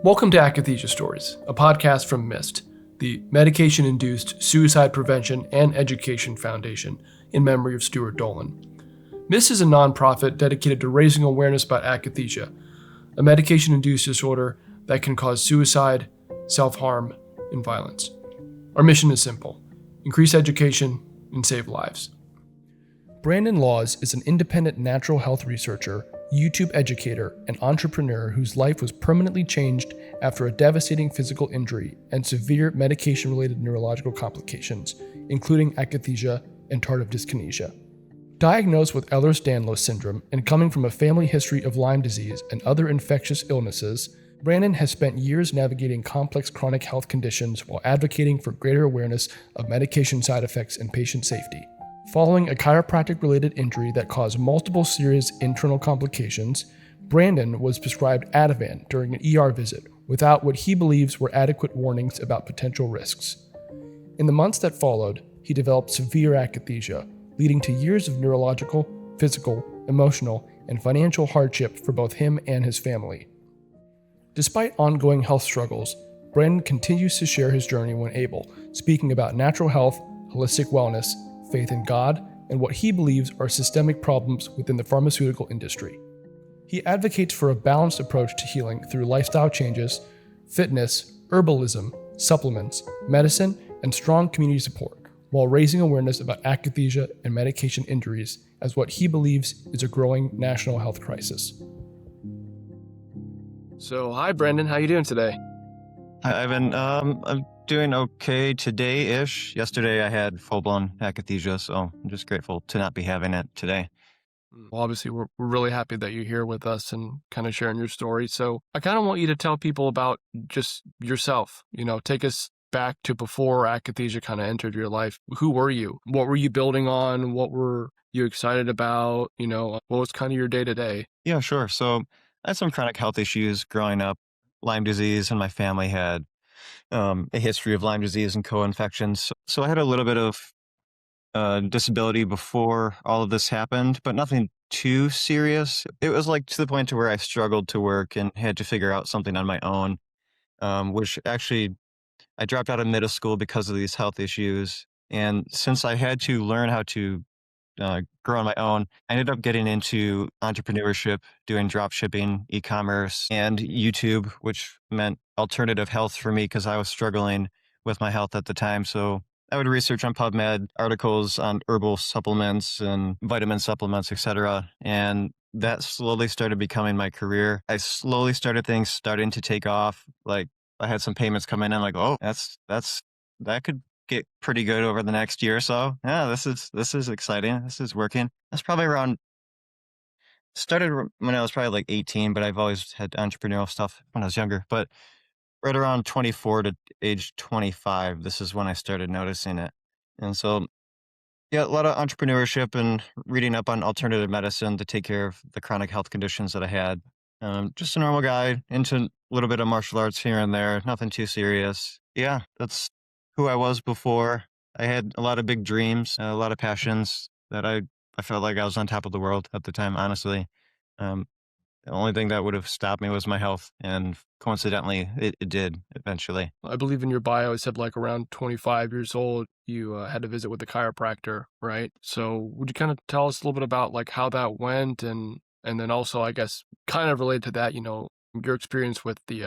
Welcome to Akathisia Stories, a podcast from MIST, the Medication-Induced Suicide Prevention and Education Foundation in memory of Stuart Dolan. MIST is a nonprofit dedicated to raising awareness about akathisia, a medication-induced disorder that can cause suicide, self-harm, and violence. Our mission is simple: increase education and save lives. Brandon Laws is an independent natural health researcher, YouTube educator, and entrepreneur whose life was permanently changed after a devastating physical injury and severe medication-related neurological complications, including akathisia and tardive dyskinesia. Diagnosed with Ehlers Danlos syndrome and coming from a family history of Lyme disease and other infectious illnesses, Brandon has spent years navigating complex chronic health conditions while advocating for greater awareness of medication side effects and patient safety. Following a chiropractic-related injury that caused multiple serious internal complications, Brandon was prescribed Ativan during an ER visit without what he believes were adequate warnings about potential risks. In the months that followed, he developed severe akathisia, leading to years of neurological, physical, emotional, and financial hardship for both him and his family. Despite ongoing health struggles, Brandon continues to share his journey when able, speaking about natural health, holistic wellness, faith in God, and what he believes are systemic problems within the pharmaceutical industry. He advocates for a balanced approach to healing through lifestyle changes, fitness, herbalism, supplements, medicine, and strong community support, while raising awareness about akathisia and medication injuries as what he believes is a growing national health crisis. So, hi Brandon, how you doing today? Hi, Ivan. I'm doing okay today-ish. Yesterday I had full-blown akathisia, so I'm just grateful to not be having it today. Well, obviously, we're really happy that you're here with us and kind of sharing your story. So I kind of want you to tell people about just yourself. Take us back to before akathisia kind of entered your life. Who were you? What were you building on? What were you excited about? What was kind of your day-to-day? Yeah, sure. So I had some chronic health issues growing up. Lyme disease, and my family had a history of Lyme disease and co-infections. So I had a little bit of disability before all of this happened, but nothing too serious. It was like to the point to where I struggled to work and had to figure out something on my own, which actually I dropped out of middle school because of these health issues. And since I had to learn how to grow on my own, I ended up getting into entrepreneurship, doing drop shipping, e-commerce, and YouTube, which meant alternative health for me because I was struggling with my health at the time. So I would research on PubMed, articles on herbal supplements and vitamin supplements, etc. And that slowly started becoming my career. I slowly started things starting to take off. Like I had some payments coming in, like, oh, that could get pretty good over the next year or so. Yeah, this is exciting. This is working. That's probably started when I was probably like 18, but I've always had entrepreneurial stuff when I was younger. But right around 24 to age 25, this is when I started noticing it. And so, yeah, a lot of entrepreneurship and reading up on alternative medicine to take care of the chronic health conditions that I had. Just a normal guy, into a little bit of martial arts here and there, nothing too serious. Yeah, that's who I was before. I had a lot of big dreams, a lot of passions that I felt like I was on top of the world at the time, honestly. Um, the only thing that would have stopped me was my health, and coincidentally, it did eventually. I believe in your bio, it said like around 25 years old, you had to visit with a chiropractor, right? So would you kind of tell us a little bit about like how that went and then also, I guess, kind of related to that, your experience with the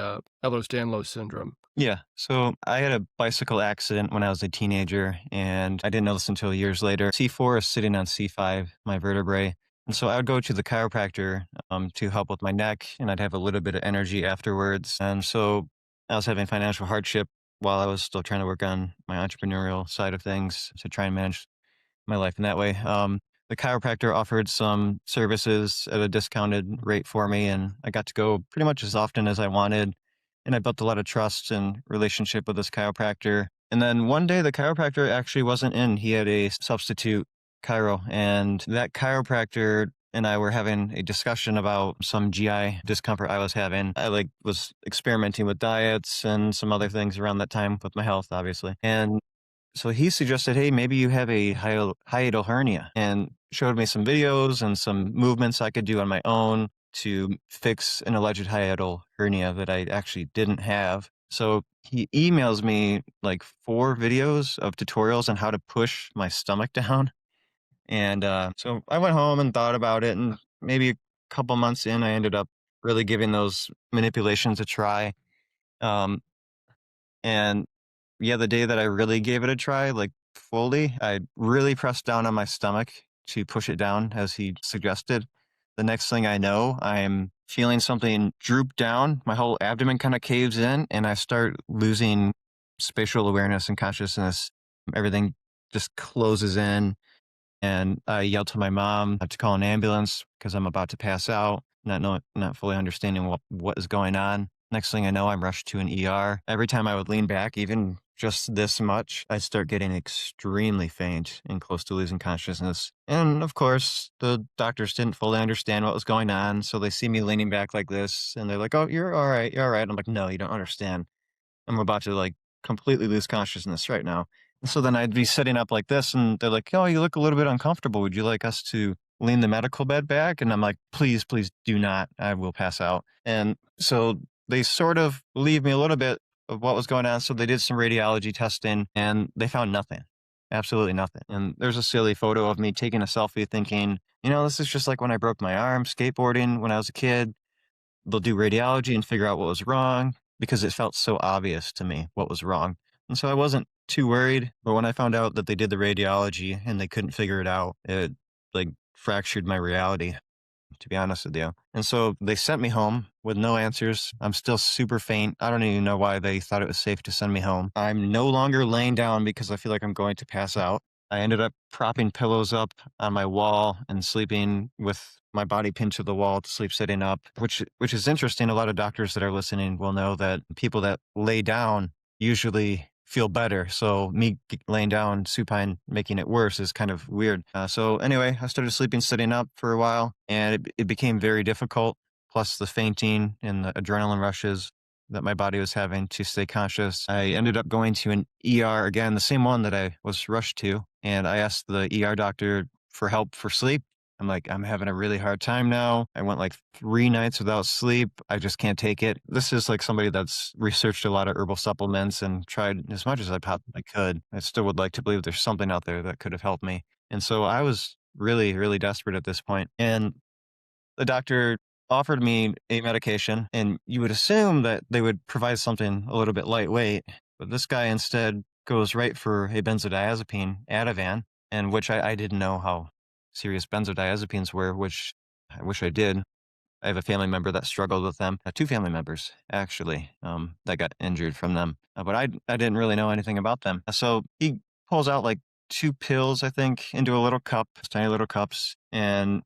Ehlers Danlos syndrome? Yeah, so I had a bicycle accident when I was a teenager, and I didn't know this until years later. C4 is sitting on C5, my vertebrae. And so I would go to the chiropractor to help with my neck, and I'd have a little bit of energy afterwards. And so I was having financial hardship while I was still trying to work on my entrepreneurial side of things to try and manage my life in that way. The chiropractor offered some services at a discounted rate for me, and I got to go pretty much as often as I wanted. And I built a lot of trust and relationship with this chiropractor. And then one day the chiropractor actually wasn't in. He had a substitute chiro, and that chiropractor and I were having a discussion about some GI discomfort I was having. I was experimenting with diets and some other things around that time with my health, obviously. And so he suggested, hey, maybe you have a hiatal hernia, and showed me some videos and some movements I could do on my own to fix an alleged hiatal hernia that I actually didn't have. So he emails me like 4 videos of tutorials on how to push my stomach down. And so I went home and thought about it. And maybe a couple months in, I ended up really giving those manipulations a try. Um, and yeah, the day that I really gave it a try, like fully, I really pressed down on my stomach to push it down as he suggested. The next thing I know, I'm feeling something droop down. My whole abdomen kind of caves in, and I start losing spatial awareness and consciousness. Everything just closes in. And I yelled to my mom to call an ambulance because I'm about to pass out, not fully understanding what is going on. Next thing I know, I'm rushed to an ER. Every time I would lean back, even just this much, I'd start getting extremely faint and close to losing consciousness. And of course, the doctors didn't fully understand what was going on. So they see me leaning back like this and they're like, "Oh, you're all right. You're all right." I'm like, "No, you don't understand. I'm about to like completely lose consciousness right now." And so then I'd be sitting up like this and they're like, "Oh, you look a little bit uncomfortable. Would you like us to lean the medical bed back?" And I'm like, "Please, please do not. I will pass out." And so they sort of leave me a little bit of what was going on. So they did some radiology testing and they found nothing, absolutely nothing. And there's a silly photo of me taking a selfie thinking, this is just like when I broke my arm skateboarding when I was a kid. They'll do radiology and figure out what was wrong because it felt so obvious to me what was wrong. And so I wasn't too worried. But when I found out that they did the radiology and they couldn't figure it out, it like fractured my reality, to be honest with you. And so they sent me home with no answers. I'm still super faint. I don't even know why they thought it was safe to send me home. I'm no longer laying down because I feel like I'm going to pass out. I ended up propping pillows up on my wall and sleeping with my body pinned to the wall to sleep sitting up, which is interesting. A lot of doctors that are listening will know that people that lay down usually feel better. So me laying down supine, making it worse is kind of weird. So anyway, I started sleeping sitting up for a while and it became very difficult. Plus the fainting and the adrenaline rushes that my body was having to stay conscious. I ended up going to an ER again, the same one that I was rushed to. And I asked the ER doctor for help for sleep. I'm like, "I'm having a really hard time now. I went like 3 nights without sleep. I just can't take it." This is like somebody that's researched a lot of herbal supplements and tried as much as I possibly could. I still would like to believe there's something out there that could have helped me. And so I was really, really desperate at this point. And the doctor offered me a medication, and you would assume that they would provide something a little bit lightweight, but this guy instead goes right for a benzodiazepine, Ativan, and which I didn't know how serious benzodiazepines were, which I wish I did. I have a family member that struggled with them, 2 family members actually, that got injured from them, but I didn't really know anything about them. So he pulls out like 2 pills, I think, into a little cup, tiny little cups, and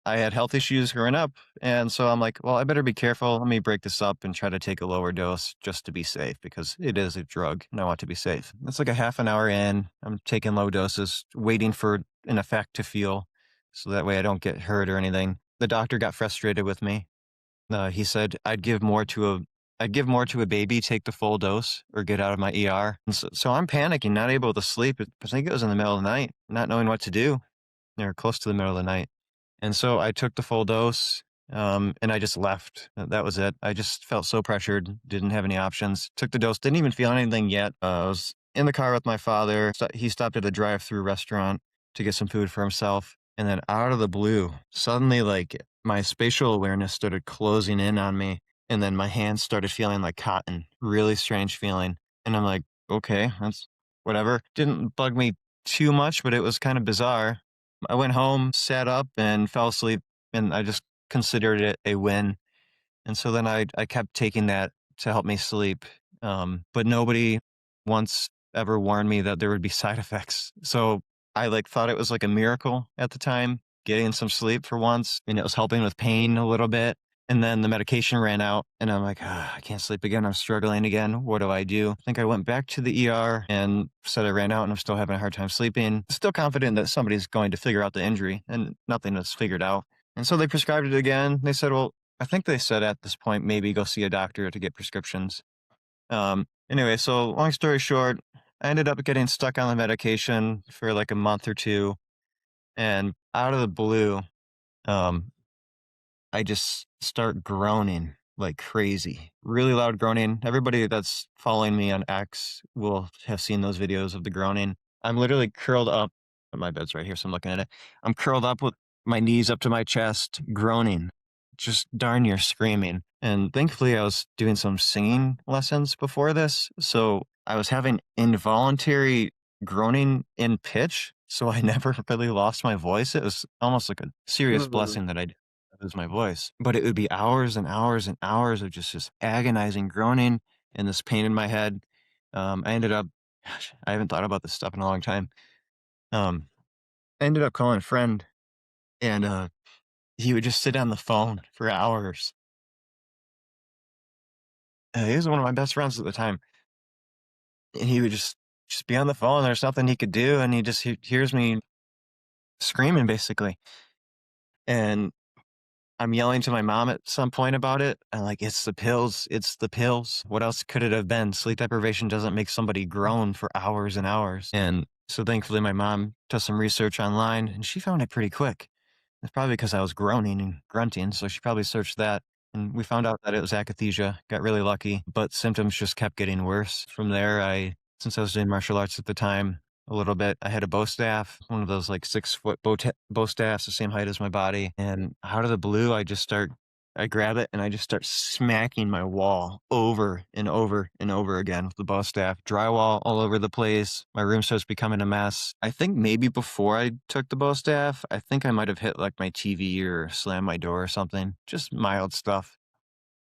I had health issues growing up. And so I'm like, well, I better be careful. Let me break this up and try to take a lower dose just to be safe because it is a drug and I want to be safe. It's like a half an hour in. I'm taking low doses, waiting for an effect to feel so that way I don't get hurt or anything. The doctor got frustrated with me. He said I'd give more to a baby, take the full dose, or get out of my ER. And so I'm panicking, not able to sleep. I think it was in the middle of the night, not knowing what to do, or close to the middle of the night. And so I took the full dose, and I just left. That was it. I just felt so pressured, didn't have any options. Took the dose, didn't even feel anything yet. I was in the car with my father. He stopped at a drive-through restaurant to get some food for himself. And then out of the blue, suddenly like my spatial awareness started closing in on me. And then my hands started feeling like cotton, really strange feeling. And I'm like, okay, that's whatever. Didn't bug me too much, but it was kind of bizarre. I went home, sat up, and fell asleep, and I just considered it a win. And so then I kept taking that to help me sleep. But nobody once ever warned me that there would be side effects. So I like thought it was like a miracle at the time, getting some sleep for once, and it was helping with pain a little bit. And then the medication ran out, and I'm like, I can't sleep again. I'm struggling again. What do I do? I think I went back to the ER and said I ran out and I'm still having a hard time sleeping. Still confident that somebody's going to figure out the injury, and nothing was figured out. And so they prescribed it again. They said, well, I think they said at this point, maybe go see a doctor to get prescriptions. Anyway, so long story short, I ended up getting stuck on the medication for like a month or two. And out of the blue, um, I just start groaning like crazy, really loud groaning. Everybody that's following me on X will have seen those videos of the groaning. I'm literally curled up. My bed's right here, so I'm looking at it. I'm curled up with my knees up to my chest, groaning, just darn near screaming. And thankfully, I was doing some singing lessons before this. So I was having involuntary groaning in pitch. So I never really lost my voice. It was almost like a serious Mhm. blessing that I didn't lose my voice. But it would be hours and hours and hours of just this agonizing groaning and this pain in my head. I ended up, gosh, I haven't thought about this stuff in a long time. Um, I ended up calling a friend, and he would just sit on the phone for hours. He was one of my best friends at the time, and he would just be on the phone. There's nothing he could do, and he hears me screaming basically, and I'm yelling to my mom at some point about it. I'm like, "It's the pills. It's the pills. What else could it have been? Sleep deprivation doesn't make somebody groan for hours and hours." And so thankfully, my mom does some research online, and she found it pretty quick. It's probably because I was groaning and grunting, so she probably searched that, and we found out that it was akathisia. Got really lucky, but symptoms just kept getting worse. From there, since I was doing martial arts at the time, a little bit, I had a bow staff, one of those like 6-foot bow staffs, the same height as my body. And out of the blue, I grab it and I just start smacking my wall over and over and over again with the bow staff. Drywall all over the place. My room starts becoming a mess. I think maybe before I took the bow staff, I think I might have hit like my TV or slammed my door or something. Just mild stuff.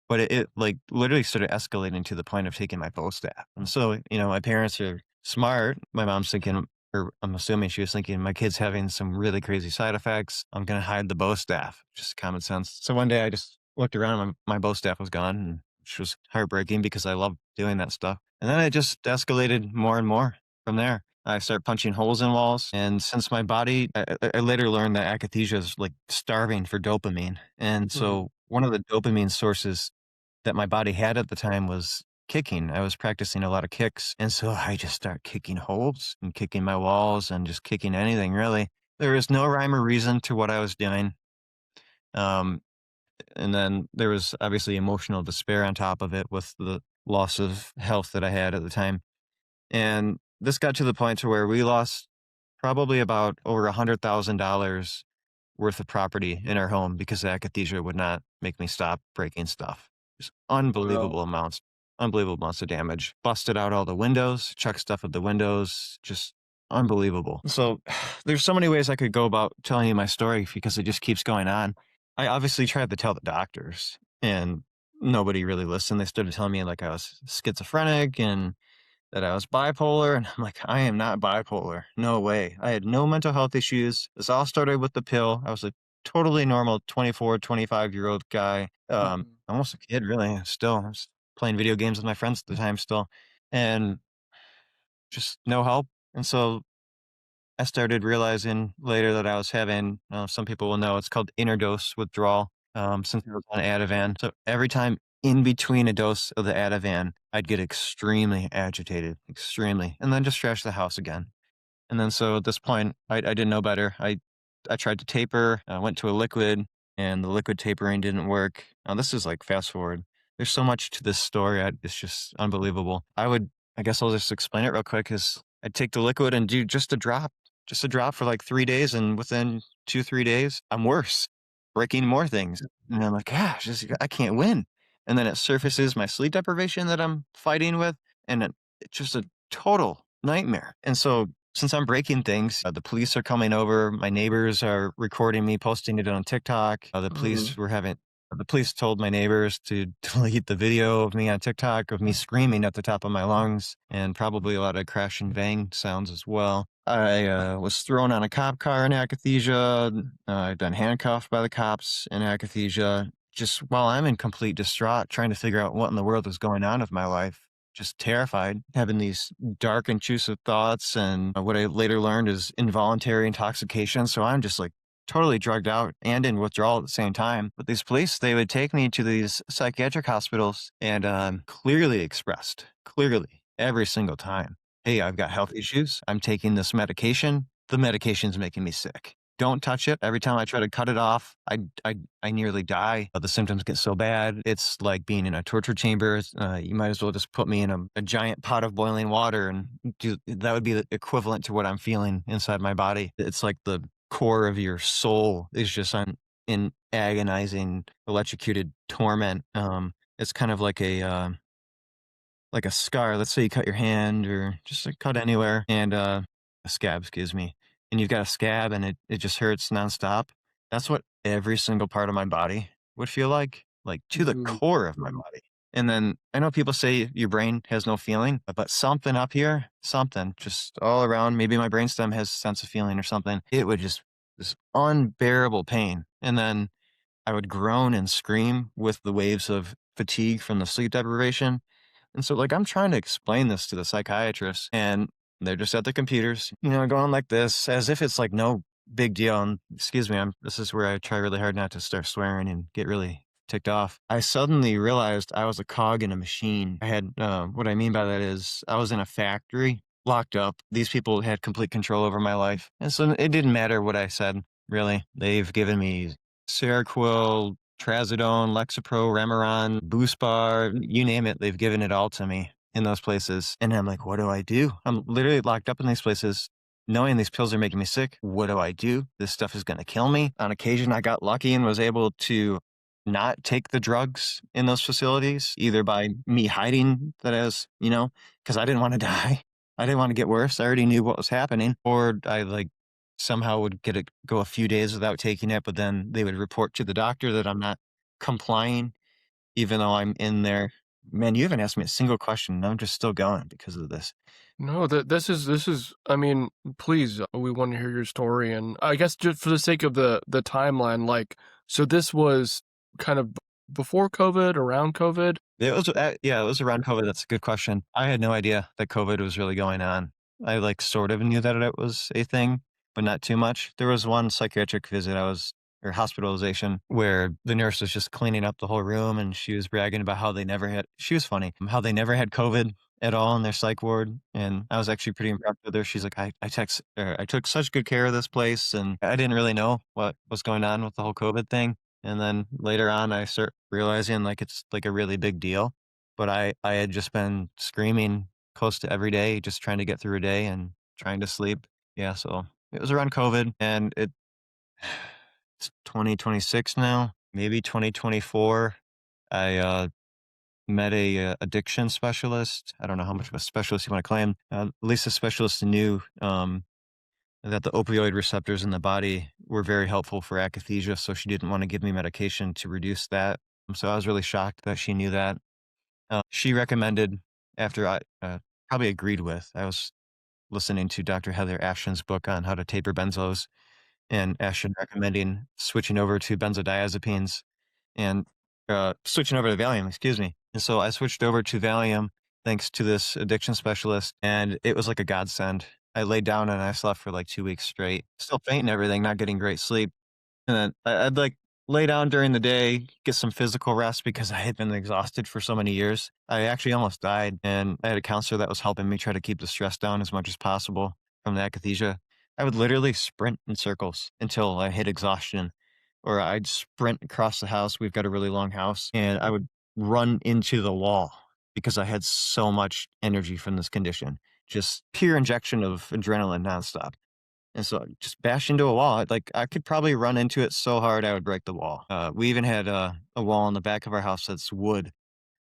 But it like literally started escalating to the point of taking my bow staff. And so, my parents are smart. My mom's thinking, or I'm assuming she was thinking, my kid's having some really crazy side effects. I'm going to hide the bow staff. Just common sense. So one day I just looked around and my bow staff was gone, and which was heartbreaking because I love doing that stuff. And then it just escalated more and more from there. I started punching holes in walls. And since my body, I later learned that akathisia is like starving for dopamine. And Mhm. so one of the dopamine sources that my body had at the time was kicking. I was practicing a lot of kicks. And so I just start kicking holes and kicking my walls and just kicking anything really. There was no rhyme or reason to what I was doing. Um, and then there was obviously emotional despair on top of it with the loss of health that I had at the time. And this got to the point to where we lost probably about over $100,000 worth of property in our home because the akathisia would not make me stop breaking stuff. Just Wow. unbelievable amounts of damage. Busted out all the windows, chucked stuff at the windows, just unbelievable. So there's so many ways I could go about telling you my story because it just keeps going on. I obviously tried to tell the doctors, and nobody really listened. They started telling me like I was schizophrenic and that I was bipolar. And I'm like, I am not bipolar. No way. I had no mental health issues. This all started with the pill. I was a totally normal 24, 25-year-old guy. Mhm. Almost a kid, really. Still, I was playing video games with my friends at the time still. And just no help. And so I started realizing later that I was having, some people will know, it's called interdose withdrawal, since I was on Ativan. So every time in between a dose of the Ativan, I'd get extremely agitated, extremely, and then just trash the house again. And then so at this point, I didn't know better. I tried to taper, I went to a liquid, and the liquid tapering didn't work. Now this is like fast forward. There's so much to this story. It's just unbelievable. I guess I'll just explain it real quick. Is I'd take the liquid and do just a drop for like 3 days, and within 2, 3 days, I'm worse, breaking more things. And I'm like, gosh, I can't win. And then it surfaces my sleep deprivation that I'm fighting with, and it's just a total nightmare. And so since I'm breaking things, the police are coming over. My neighbors are recording me, posting it on TikTok. Mhm. The police told my neighbors to delete the video of me on TikTok of me screaming at the top of my lungs and probably a lot of crash and bang sounds as well. I was thrown on a cop car in akathisia. I've been handcuffed by the cops in akathisia. Just while I'm in complete distraught, trying to figure out what in the world is going on with my life, just terrified, having these dark, intrusive thoughts. And what I later learned is involuntary intoxication. So I'm just like totally drugged out and in withdrawal at the same time. But these police, they would take me to these psychiatric hospitals and clearly expressed, clearly, every single time, hey, I've got health issues. I'm taking this medication. The medication's making me sick. don't touch it. Every time I try to cut it off, I nearly die. The symptoms get so bad. It's like being in a torture chamber. You might as well just put me in a giant pot of boiling water, and that would be the equivalent to what I'm feeling inside my body. It's like the core of your soul is just in agonizing, electrocuted torment. It's kind of like a scar. Let's say you cut your hand or just like cut anywhere, and a scab, excuse me, and you've got a scab and it just hurts nonstop. That's what every single part of my body would feel like to the Mm, core of my body. And then I know people say your brain has no feeling, but something up here, something just all around, maybe my brainstem has a sense of feeling or something. It would just this unbearable pain. And then I would groan and scream with the waves of fatigue from the sleep deprivation. And so, like, I'm trying to explain this to the psychiatrist, and they're just at the computers, going like this, as if it's like no big deal. And excuse me, this is where I try really hard not to start swearing and get really ticked off. I suddenly realized I was a cog in a machine. What I mean by that is I was in a factory, locked up. These people had complete control over my life. And so it didn't matter what I said, really. They've given me Seroquel, Trazodone, Lexapro, Remeron, Boost Bar, you name it, they've given it all to me in those places. And I'm like, what do I do? I'm literally locked up in these places, knowing these pills are making me sick. What do I do? This stuff is going to kill me. On occasion, I got lucky and was able to not take the drugs in those facilities, either by me hiding that as, because I didn't want to die. I didn't want to get worse. I already knew what was happening. Or I somehow would go a few days without taking it, but then they would report to the doctor that I'm not complying, even though I'm in there. Man, you haven't asked me a single question, and I'm just still going because of this. No, this is. I mean, please, we want to hear your story, and I guess just for the sake of the timeline, like, so this was kind of before COVID, around COVID. Yeah, it was around COVID. That's a good question. I had no idea that COVID was really going on. I sort of knew that it was a thing, but not too much. There was one psychiatric visit or hospitalization where the nurse was just cleaning up the whole room, and she was bragging about she was funny, how they never had COVID at all in their psych ward. And I was actually pretty impressed with her. She's like, I took such good care of this place, and I didn't really know what was going on with the whole COVID thing. And then later on, I start realizing it's like a really big deal. But I had just been screaming close to every day, just trying to get through a day and trying to sleep. Yeah, so it was around COVID, and it's 2026 now, maybe 2024. I met a addiction specialist. I don't know how much of a specialist you want to claim. At least the specialist knew that the opioid receptors in the body were very helpful for akathisia, so she didn't want to give me medication to reduce that. So I was really shocked that she knew that. She recommended, after I probably agreed with, I was listening to Dr. Heather Ashton's book on how to taper benzos, and Ashton recommending switching over to benzodiazepines and switching over to Valium, excuse me. And so I switched over to Valium thanks to this addiction specialist, and it was like a godsend. I laid down and I slept for like 2 weeks straight, still faint and everything, not getting great sleep. And then I'd lay down during the day, get some physical rest because I had been exhausted for so many years. I actually almost died, and I had a counselor that was helping me try to keep the stress down as much as possible from the akathisia. I would literally sprint in circles until I hit exhaustion, or I'd sprint across the house. We've got a really long house, and I would run into the wall because I had so much energy from this condition. Just pure injection of adrenaline nonstop. And so I just bashed into a wall. I could probably run into it so hard I would break the wall. We even had a wall in the back of our house that's wood.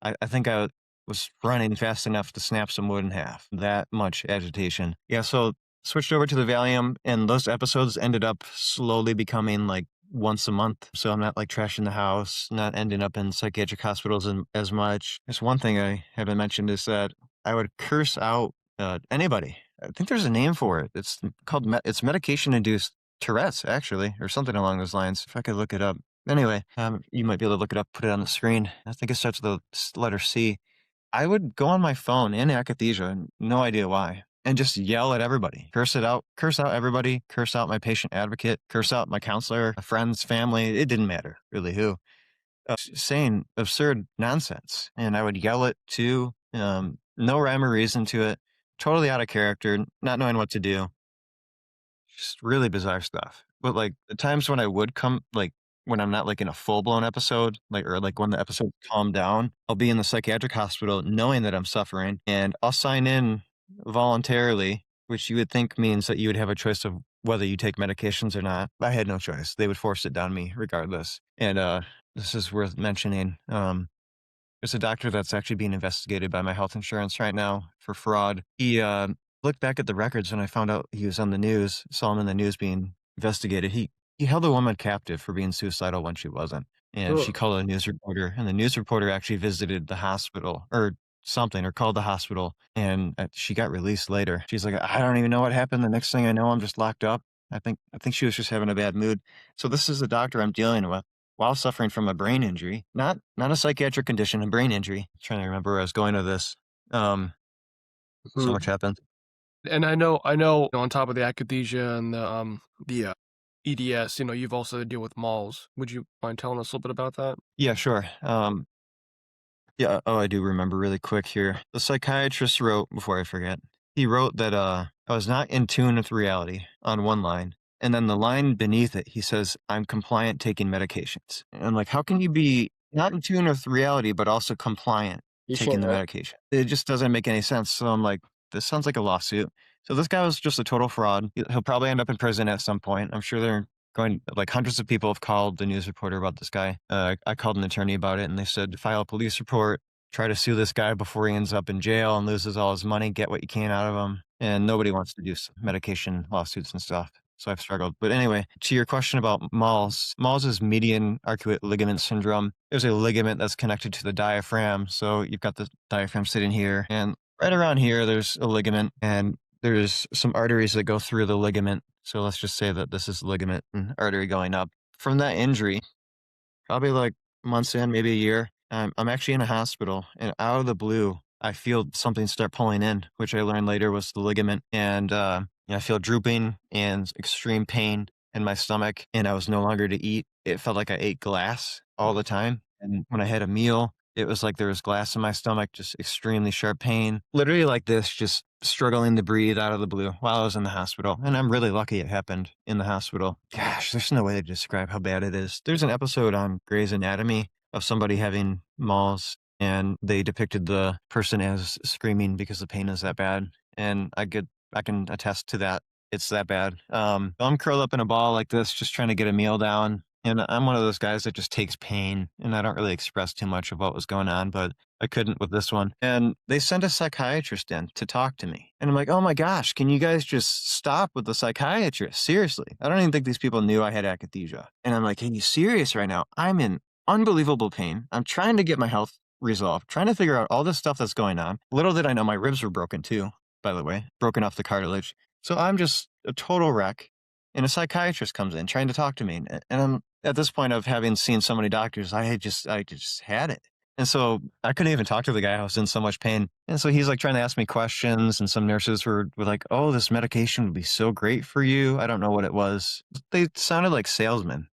I think I was running fast enough to snap some wood in half. That much agitation. Yeah, so switched over to the Valium, and those episodes ended up slowly becoming like once a month. So I'm not trashing the house, not ending up in psychiatric hospitals as much. There's one thing I haven't mentioned is that I would curse out anybody. I think there's a name for it. It's called it's medication-induced Tourette's, actually, or something along those lines. If I could look it up. Anyway, you might be able to look it up, put it on the screen. I think it starts with the letter C. I would go on my phone in akathisia, and no idea why, and just yell at everybody, curse out everybody, curse out my patient advocate, curse out my counselor, my friends, family. It didn't matter really who. Saying absurd nonsense, and I would yell it too. No rhyme or reason to it. Totally out of character, not knowing what to do. Just really bizarre stuff. But like the times when I would come, like when I'm not like in a full blown episode, or like when the episode calmed down, I'll be in the psychiatric hospital knowing that I'm suffering, and I'll sign in voluntarily, which you would think means that you would have a choice of whether you take medications or not. I had no choice. They would force it down me regardless. And this is worth mentioning. There's a doctor that's actually being investigated by my health insurance right now for fraud. He looked back at the records when I found out he was on the news, saw him in the news being investigated. He held a woman captive for being suicidal when she wasn't. And she Ugh. called a news reporter, and the news reporter actually visited the hospital or something, or called the hospital, and she got released later. She's like, I don't even know what happened. The next thing I know, I'm just locked up. I think she was just having a bad mood. So this is the doctor I'm dealing with while suffering from a brain injury, not a psychiatric condition, a brain injury. Trying to remember where I was going with this. So much happened. And I know, on top of the akathisia and the EDS, you've also deal with malls. Would you mind telling us a little bit about that? Yeah, sure. Yeah. Oh, I do remember really quick here. The psychiatrist wrote, before I forget, he wrote that I was not in tune with reality on one line. And then the line beneath it, he says, I'm compliant taking medications. And I'm like, how can you be not in tune with reality, but also compliant taking the medication? It just doesn't make any sense. So I'm like, this sounds like a lawsuit. So this guy was just a total fraud. He'll probably end up in prison at some point. I'm sure they're going, like, hundreds of people have called the news reporter about this guy. I called an attorney about it, and they said, file a police report, try to sue this guy before he ends up in jail and loses all his money, get what you can out of him. And nobody wants to do medication lawsuits and stuff. So I've struggled. But anyway, to your question about Malls is median arcuate ligament syndrome. There's a ligament that's connected to the diaphragm. So you've got the diaphragm sitting here, and right around here, there's a ligament, and there's some arteries that go through the ligament. So let's just say that this is ligament and artery going up. From that injury, probably like months in, maybe a year, I'm actually in a hospital, and out of the blue, I feel something start pulling in, which I learned later was the ligament. And I feel drooping and extreme pain in my stomach, and I was no longer to eat. It felt like I ate glass all the time. And when I had a meal, it was like there was glass in my stomach, just extremely sharp pain, literally like this, just struggling to breathe out of the blue while I was in the hospital. And I'm really lucky it happened in the hospital. Gosh, there's no way to describe how bad it is. There's an episode on Grey's Anatomy of somebody having malls, and they depicted the person as screaming because the pain is that bad. And I can attest to that. It's that bad. I'm curled up in a ball like this, just trying to get a meal down. And I'm one of those guys that just takes pain, and I don't really express too much of what was going on, but I couldn't with this one. And they sent a psychiatrist in to talk to me. And I'm like, oh my gosh, can you guys just stop with the psychiatrist? Seriously. I don't even think these people knew I had akathisia. And I'm like, are you serious right now? I'm in unbelievable pain. I'm trying to get my health resolved, trying to figure out all this stuff that's going on. Little did I know my ribs were broken too, by the way, broken off the cartilage. So I'm just a total wreck. And a psychiatrist comes in trying to talk to me. And I'm at this point of having seen so many doctors, I just had it. And so I couldn't even talk to the guy. I was in so much pain. And so he's like trying to ask me questions. And some nurses were like, oh, this medication would be so great for you. I don't know what it was. They sounded like salesmen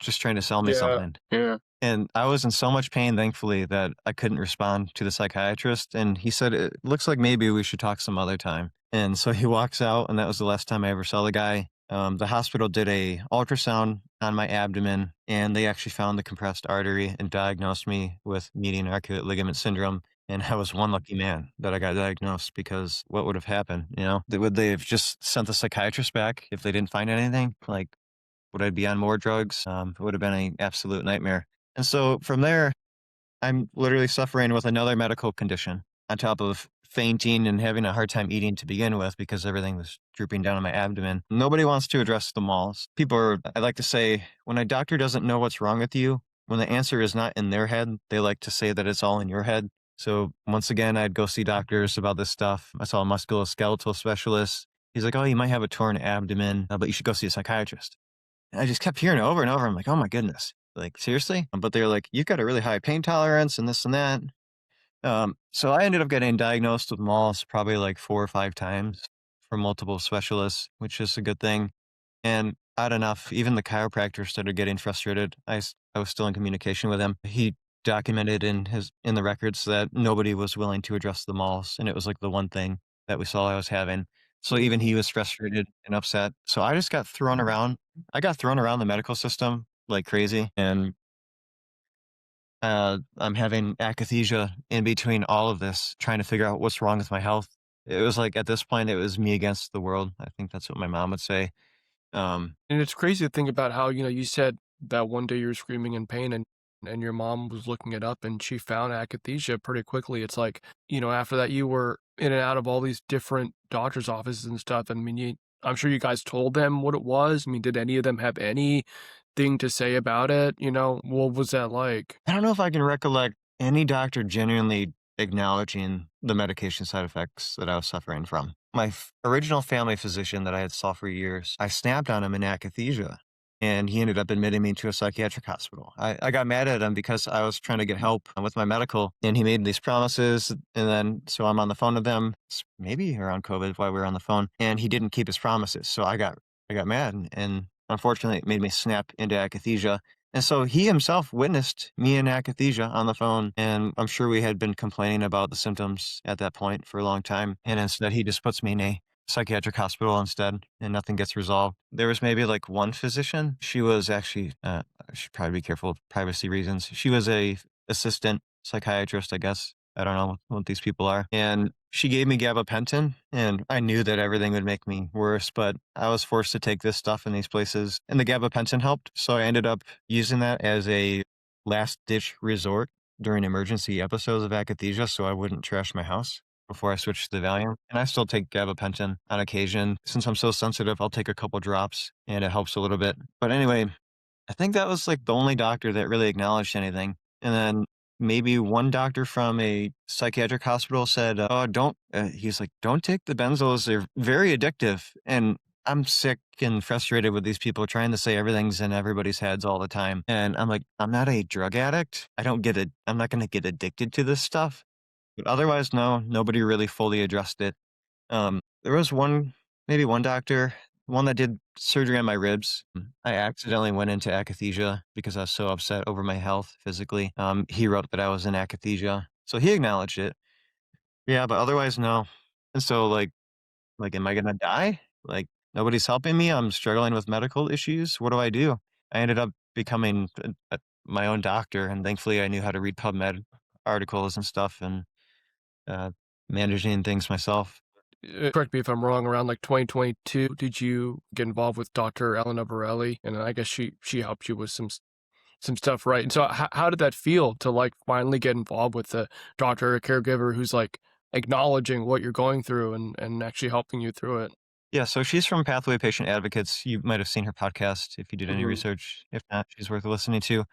just trying to sell me something. Yeah. And I was in so much pain, thankfully, that I couldn't respond to the psychiatrist. And he said, it looks like maybe we should talk some other time. And so he walks out, and that was the last time I ever saw the guy. The hospital did a ultrasound on my abdomen, and they actually found the compressed artery and diagnosed me with median arcuate ligament syndrome. And I was one lucky man that I got diagnosed, because what would have happened? Would they have just sent the psychiatrist back if they didn't find anything? Like, would I be on more drugs? It would have been an absolute nightmare. And so from there, I'm literally suffering with another medical condition on top of fainting and having a hard time eating to begin with, because everything was drooping down on my abdomen. Nobody wants to address the malls. I like to say, when a doctor doesn't know what's wrong with you, when the answer is not in their head, they like to say that it's all in your head. So once again, I'd go see doctors about this stuff. I saw a musculoskeletal specialist. He's like, oh, you might have a torn abdomen, but you should go see a psychiatrist. And I just kept hearing it over and over. I'm like, oh my goodness. Like, seriously? But they're like, you've got a really high pain tolerance and this and that. So I ended up getting diagnosed with malls probably like 4 or 5 times from multiple specialists, which is a good thing. And odd enough, even the chiropractor started getting frustrated. I was still in communication with him. He documented in the records that nobody was willing to address the malls, and it was like the one thing that we saw I was having. So even he was frustrated and upset. So I just got thrown around. I got thrown around the medical system like crazy. And I'm having akathisia in between all of this, trying to figure out what's wrong with my health. It was like at this point, it was me against the world. I think that's what my mom would say. Um, And it's crazy to think about how, you said that one day you were screaming in pain and your mom was looking it up and she found akathisia pretty quickly. It's like, after that you were in and out of all these different doctor's offices and stuff. I mean, I'm sure you guys told them what it was. I mean, did any of them have anything to say about it? What was that like? I don't know if I can recollect any doctor genuinely acknowledging the medication side effects that I was suffering from. My original family physician that I had saw for years, I snapped on him in akathisia, and he ended up admitting me to a psychiatric hospital. I got mad at him because I was trying to get help with my medical, and he made these promises. And then, so I'm on the phone with them, maybe around COVID while we were on the phone, and he didn't keep his promises. So I got mad, and unfortunately, it made me snap into akathisia. And so he himself witnessed me and akathisia on the phone, and I'm sure we had been complaining about the symptoms at that point for a long time. And instead, he just puts me in a psychiatric hospital instead, and nothing gets resolved. There was maybe like one physician. She was actually, I should probably be careful of privacy reasons. She was a assistant psychiatrist, I guess. I don't know what these people are. And she gave me gabapentin, and I knew that everything would make me worse, but I was forced to take this stuff in these places, and the gabapentin helped. So I ended up using that as a last ditch resort during emergency episodes of akathisia so I wouldn't trash my house before I switched to the Valium. And I still take gabapentin on occasion. Since I'm so sensitive, I'll take a couple drops and it helps a little bit. But anyway, I think that was like the only doctor that really acknowledged anything. And then maybe one doctor from a psychiatric hospital said, "Oh, don't." He's like, "Don't take the benzos; they're very addictive." And I'm sick and frustrated with these people trying to say everything's in everybody's heads all the time. And I'm like, I'm not a drug addict. I don't get it. I'm not going to get addicted to this stuff. But otherwise, no, nobody really fully addressed it. There was maybe one doctor, one that did surgery on my ribs. I accidentally went into akathisia because I was so upset over my health physically. He wrote that I was in akathisia, so he acknowledged it. Yeah, but otherwise, no. And so, like, am I gonna die? Like, nobody's helping me. I'm struggling with medical issues. What do I do? I ended up becoming my own doctor, and thankfully, I knew how to read PubMed articles and stuff, and uh, managing things myself. Correct me if I'm wrong, around like 2022, did you get involved with Dr. Elena Borelli? And I guess she helped you with some stuff, right? And so how did that feel to like finally get involved with a doctor, a caregiver who's like acknowledging what you're going through and actually helping you through it? Yeah, so she's from Pathway Patient Advocates. You might have seen her podcast if you did any Hmm. research. If not, she's worth listening to.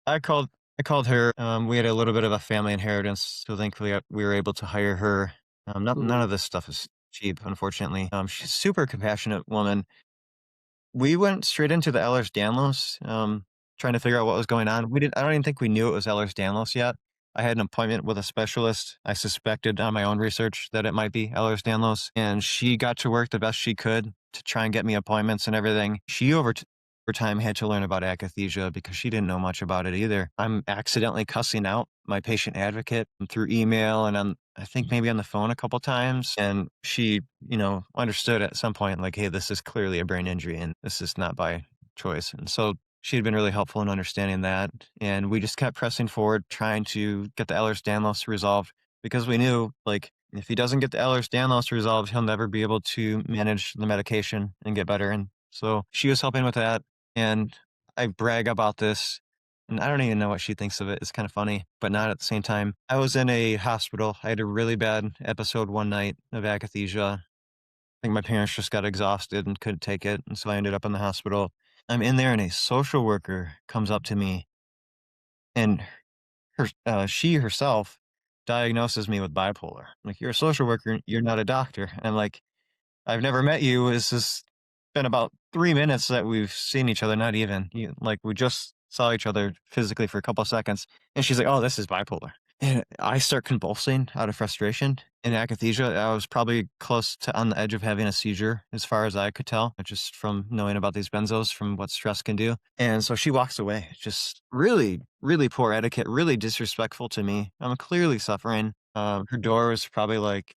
I called I called her. We had a little bit of a family inheritance, so thankfully we were able to hire her. None Hmm. of this stuff is cheap, unfortunately. She's a super compassionate woman. We went straight into the Ehlers Danlos, trying to figure out what was going on. I don't even think we knew it was Ehlers Danlos yet. I had an appointment with a specialist. I suspected on my own research that it might be Ehlers Danlos, and she got to work the best she could to try and get me appointments and everything. She over time had to learn about akathisia because she didn't know much about it either. I'm accidentally cussing out my patient advocate through email and I think maybe on the phone a couple times. And she, understood at some point, like, hey, this is clearly a brain injury and this is not by choice. And so she had been really helpful in understanding that. And we just kept pressing forward, trying to get the Ehlers Danlos resolved because we knew, like, if he doesn't get the Ehlers Danlos resolved, he'll never be able to manage the medication and get better. And so she was helping with that. And I brag about this, and I don't even know what she thinks of it. It's kind of funny, but not at the same time. I was in a hospital. I had a really bad episode one night of akathisia. I think my parents just got exhausted and couldn't take it, and so I ended up in the hospital. I'm in there, and a social worker comes up to me, and she herself diagnoses me with bipolar. Like, you're a social worker, you're not a doctor. And I'm like, I've never met you. It's just been about 3 minutes that we've seen each other, not even. Like, we just saw each other physically for a couple of seconds. And she's like, oh, this is bipolar. And I start convulsing out of frustration. In akathisia, I was probably close to on the edge of having a seizure, as far as I could tell, just from knowing about these benzos, from what stress can do. And so she walks away, just really, really poor etiquette, really disrespectful to me. I'm clearly suffering. Her door was probably like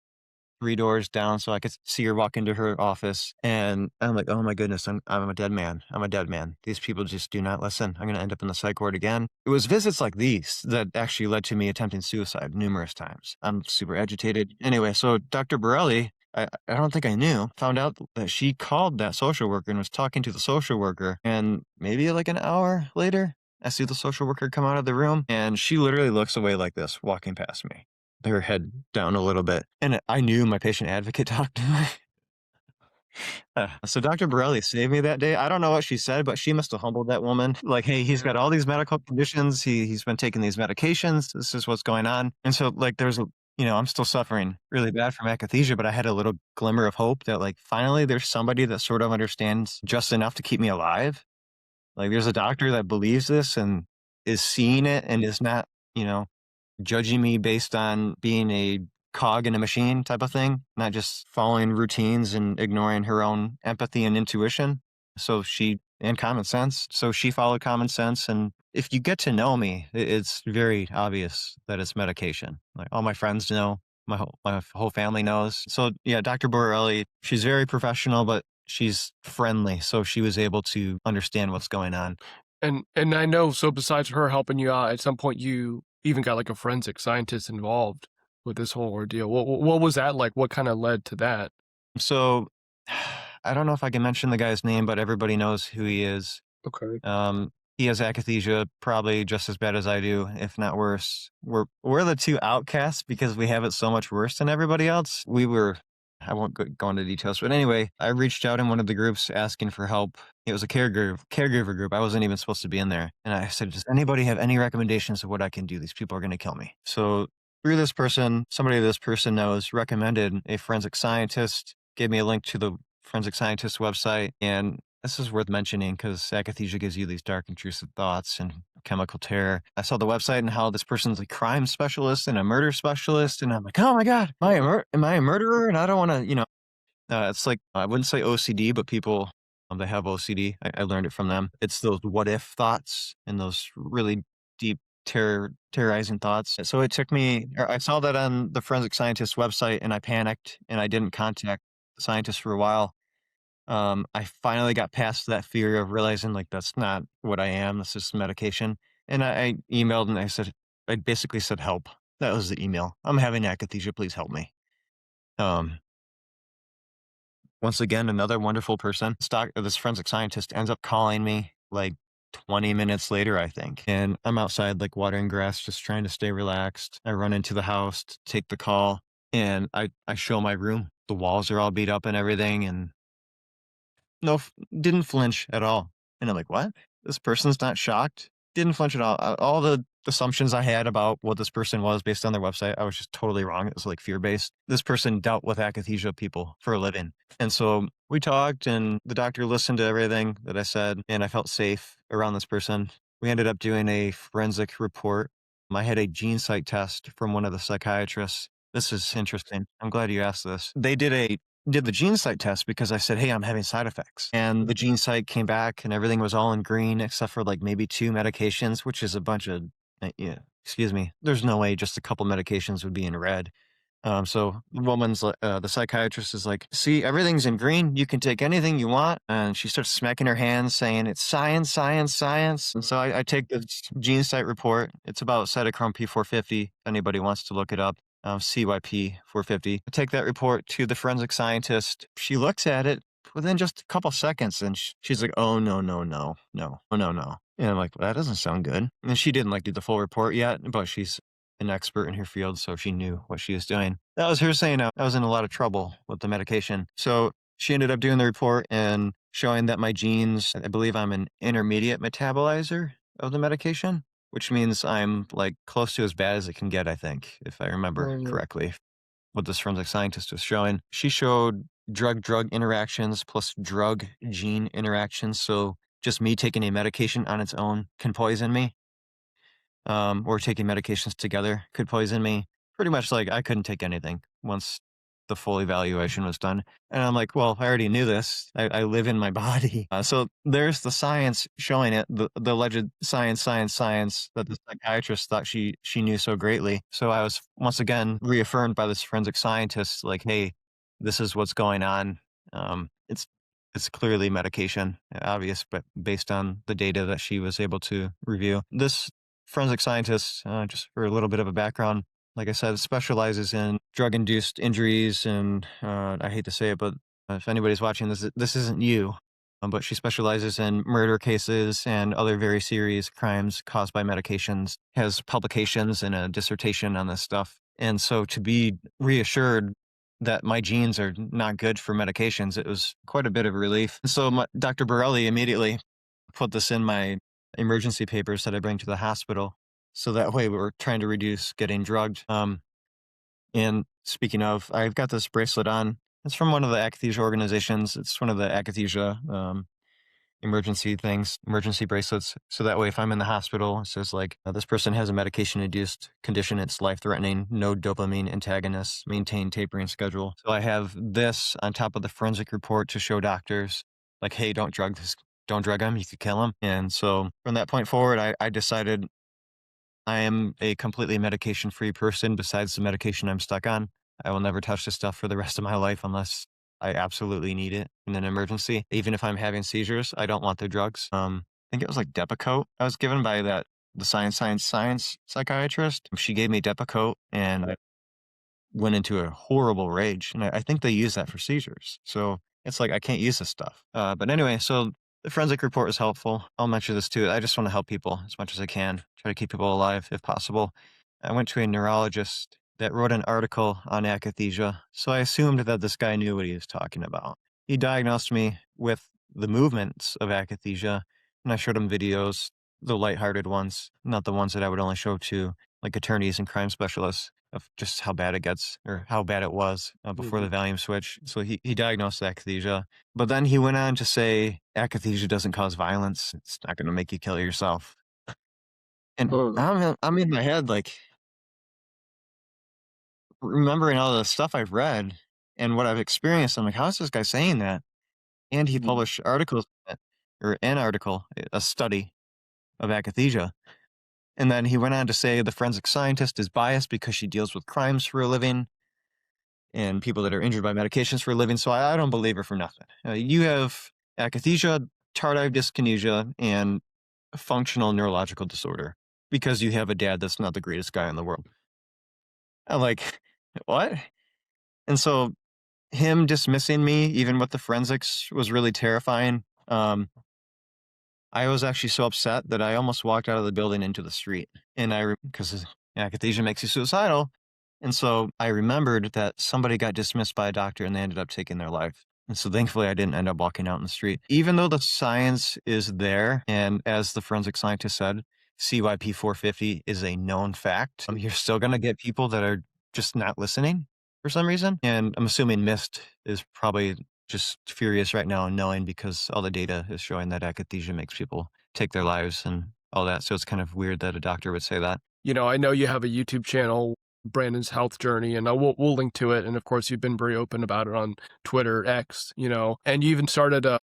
3 doors down so I could see her walk into her office. And I'm like, oh my goodness, I'm a dead man. I'm a dead man. These people just do not listen. I'm going to end up in the psych ward again. It was visits like these that actually led to me attempting suicide numerous times. I'm super agitated. Anyway, so Dr. Borelli, I don't think I knew, found out that she called that social worker and was talking to the social worker. And maybe like an hour later, I see the social worker come out of the room and she literally looks away like this, walking past me, her head down a little bit. And I knew my patient advocate talked to me. So Dr. Borelli saved me that day. I don't know what she said, but she must have humbled that woman. Like, hey, he's got all these medical conditions. He's been taking these medications. This is what's going on. And so like there's I'm still suffering really bad from akathisia, but I had a little glimmer of hope that like finally there's somebody that sort of understands just enough to keep me alive. Like there's a doctor that believes this and is seeing it and is not, judging me based on being a cog in a machine type of thing, not just following routines and ignoring her own empathy and intuition. And common sense. So she followed common sense. And if you get to know me, it's very obvious that it's medication. Like all my friends know, my whole family knows. So yeah, Dr. Borelli, she's very professional, but she's friendly. So she was able to understand what's going on. And I know, so besides her helping you out, at some point you even got like a forensic scientist involved with this whole ordeal. What was that like? What kind of led to that? So I don't know if I can mention the guy's name, but everybody knows who he is. Okay. He has akathisia, probably just as bad as I do, if not worse. We're the two outcasts because we have it so much worse than everybody else. I won't go into details, but anyway, I reached out in one of the groups asking for help. It was a caregiver group. I wasn't even supposed to be in there. And I said, does anybody have any recommendations of what I can do? These people are going to kill me. So through this person, somebody this person knows recommended a forensic scientist, gave me a link to the forensic scientist website. And this is worth mentioning because akathisia gives you these dark, intrusive thoughts and chemical terror. I saw the website and how this person's a crime specialist and a murder specialist. And I'm like, oh my God, am I a murderer? And I don't want to, it's like, I wouldn't say OCD, but people that have OCD, I learned it from them. It's those what if thoughts and those really deep terrorizing thoughts. So I saw that on the forensic scientist website and I panicked and I didn't contact the scientist for a while. I finally got past that fear of realizing like that's not what I am. This is medication. And I emailed and I basically said, help. That was the email. I'm having akathisia. Please help me. Once again, another wonderful person. This forensic scientist ends up calling me like 20 minutes later, I think. And I'm outside like watering grass, just trying to stay relaxed. I run into the house to take the call and I show my room. The walls are all beat up and everything. And didn't flinch at all. And I'm like, what? This person's not shocked? Didn't flinch at all. All the assumptions I had about what this person was based on their website, I was just totally wrong. It was like fear-based. This person dealt with akathisia people for a living. And so we talked and the doctor listened to everything that I said and I felt safe around this person. We ended up doing a forensic report. I had a gene site test from one of the psychiatrists. This is interesting. I'm glad you asked this. They did the gene site test because I said, hey, I'm having side effects. And the gene site came back and everything was all in green except for like maybe 2 medications, which is a bunch of, excuse me. There's no way just a couple medications would be in red. So the psychiatrist is like, see, everything's in green. You can take anything you want. And she starts smacking her hands saying it's science, science, science. And so I take the gene site report. It's about cytochrome P450. If anybody wants to look it up. CYP 450. I take that report to the forensic scientist. She looks at it within just a couple seconds and she's like, oh, no, no, no, no, oh, no, no. And I'm like, well, that doesn't sound good. And she didn't do the full report yet, but she's an expert in her field, so she knew what she was doing. That was her saying I was in a lot of trouble with the medication. So she ended up doing the report and showing that my genes, I believe I'm an intermediate metabolizer of the medication, which means I'm like close to as bad as it can get, I think, if I remember correctly, what this forensic scientist was showing. She showed drug-drug interactions plus drug-gene interactions. So just me taking a medication on its own can poison me, or taking medications together could poison me. Pretty much like I couldn't take anything once the full evaluation was done. And I'm like, well, I already knew this. I live in my body. So there's the science showing it, the alleged science that the psychiatrist thought she knew so greatly. So I was once again reaffirmed by this forensic scientist, like, hey, this is what's going on. It's clearly medication, obvious, but based on the data that she was able to review. This forensic scientist, just for a little bit of a background, like I said, specializes in drug-induced injuries, and I hate to say it, but if anybody's watching this, this isn't you. But she specializes in murder cases and other very serious crimes caused by medications, has publications and a dissertation on this stuff. And so to be reassured that my genes are not good for medications, it was quite a bit of a relief. So Dr. Borelli immediately put this in my emergency papers that I bring to the hospital. So that way we're trying to reduce getting drugged. And speaking of, I've got this bracelet on. It's from one of the Akathisia organizations. It's one of the Akathisia emergency bracelets. So that way, if I'm in the hospital, it says like, this person has a medication-induced condition. It's life-threatening, no dopamine antagonists, maintain tapering schedule. So I have this on top of the forensic report to show doctors like, hey, don't drug him. You could kill him. And so from that point forward, I decided I am a completely medication-free person besides the medication I'm stuck on. I will never touch this stuff for the rest of my life unless I absolutely need it in an emergency. Even if I'm having seizures, I don't want the drugs. I think it was like Depakote I was given by the science psychiatrist. She gave me Depakote, and I went into a horrible rage. And I think they use that for seizures. So it's like, I can't use this stuff. But anyway, so the forensic report is helpful. I'll mention this too. I just want to help people as much as I can, try to keep people alive if possible. I went to a neurologist that wrote an article on akathisia, so I assumed that this guy knew what he was talking about. He diagnosed me with the movements of akathisia, and I showed him videos, the lighthearted ones, not the ones that I would only show to like attorneys and crime specialists, of just how bad it gets or how bad it was before the Valium switch. So he diagnosed akathisia, but then he went on to say akathisia doesn't cause violence. It's not going to make you kill yourself. And I'm in my head like, remembering all the stuff I've read and what I've experienced, I'm like, how is this guy saying that? And he published articles, or an article, a study of akathisia. And then he went on to say the forensic scientist is biased because she deals with crimes for a living and people that are injured by medications for a living. So I don't believe her for nothing. You have akathisia, tardive dyskinesia, and a functional neurological disorder because you have a dad that's not the greatest guy in the world. I'm like, what? And so him dismissing me, even with the forensics, was really terrifying. I was actually so upset that I almost walked out of the building into the street. And because akathisia makes you suicidal. And so I remembered that somebody got dismissed by a doctor and they ended up taking their life. And so thankfully I didn't end up walking out in the street. Even though the science is there, and as the forensic scientist said, CYP 450 is a known fact, you're still going to get people that are just not listening for some reason. And I'm assuming MIST is probably just furious right now, knowing because all the data is showing that akathisia makes people take their lives and all that. So it's kind of weird that a doctor would say that. You know, I know you have a YouTube channel, Brandon's Health Journey, and we'll link to it. And of course, you've been very open about it on Twitter, X, you know, and you even started a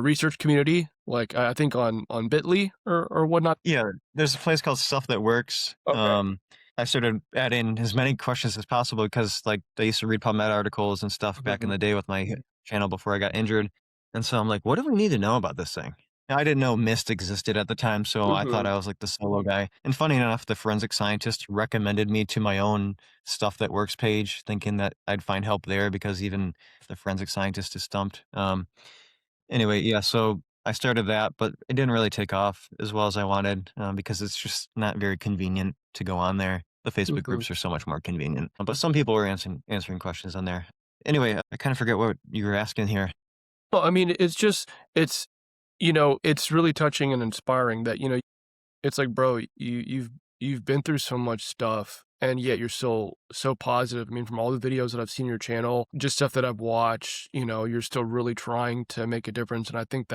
research community, like I think on Bitly or whatnot. Yeah, there's a place called Stuff That Works. Okay. I started adding as many questions as possible because like I used to read PubMed articles and stuff back in the day with my channel before I got injured. And so I'm like, what do we need to know about this thing? Now, I didn't know MIST existed at the time, so I thought I was like the solo guy. And funny enough, the forensic scientist recommended me to my own Stuff That Works page, thinking that I'd find help there because even the forensic scientist is stumped. Anyway, yeah, so I started that, but it didn't really take off as well as I wanted because it's just not very convenient to go on there. The Facebook groups are so much more convenient, but some people were answering questions on there. Anyway, I kind of forget what you were asking here. Well, I mean, it's you know, it's really touching and inspiring that, you know, it's like, bro, you've been through so much stuff and yet you're still so positive. I mean, from all the videos that I've seen your channel, just stuff that I've watched, you know, you're still really trying to make a difference. And I think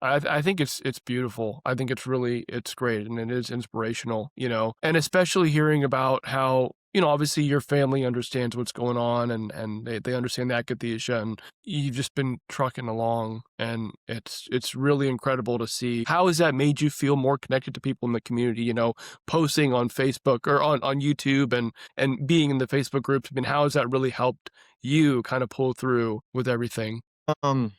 I think it's beautiful. I think it's great and it is inspirational, you know, and especially hearing about how, obviously your family understands what's going on, and they understand the akathisia, and you've just been trucking along, and it's really incredible to see. How has that made you feel more connected to people in the community, posting on Facebook or on YouTube and being in the Facebook groups? I mean, how has that really helped you kind of pull through with everything? Um,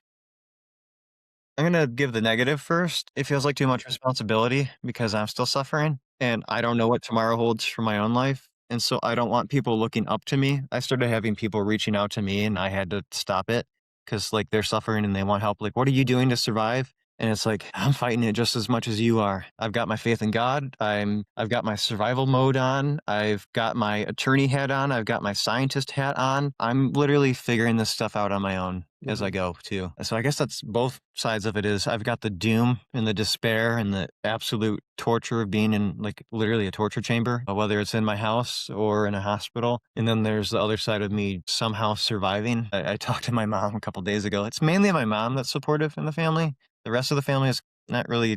I'm gonna give the negative first. It feels like too much responsibility because I'm still suffering and I don't know what tomorrow holds for my own life. And so I don't want people looking up to me. I started having people reaching out to me and I had to stop it because like they're suffering and they want help. Like, what are you doing to survive? And it's like, I'm fighting it just as much as you are. I've got my faith in God. I've got my survival mode on. I've got my attorney hat on. I've got my scientist hat on. I'm literally figuring this stuff out on my own as I go too. So I guess that's both sides of it. Is I've got the doom and the despair and the absolute torture of being in like literally a torture chamber, whether it's in my house or in a hospital. And then there's the other side of me somehow surviving. I talked to my mom a couple days ago. It's mainly my mom that's supportive in the family. The rest of the family is not really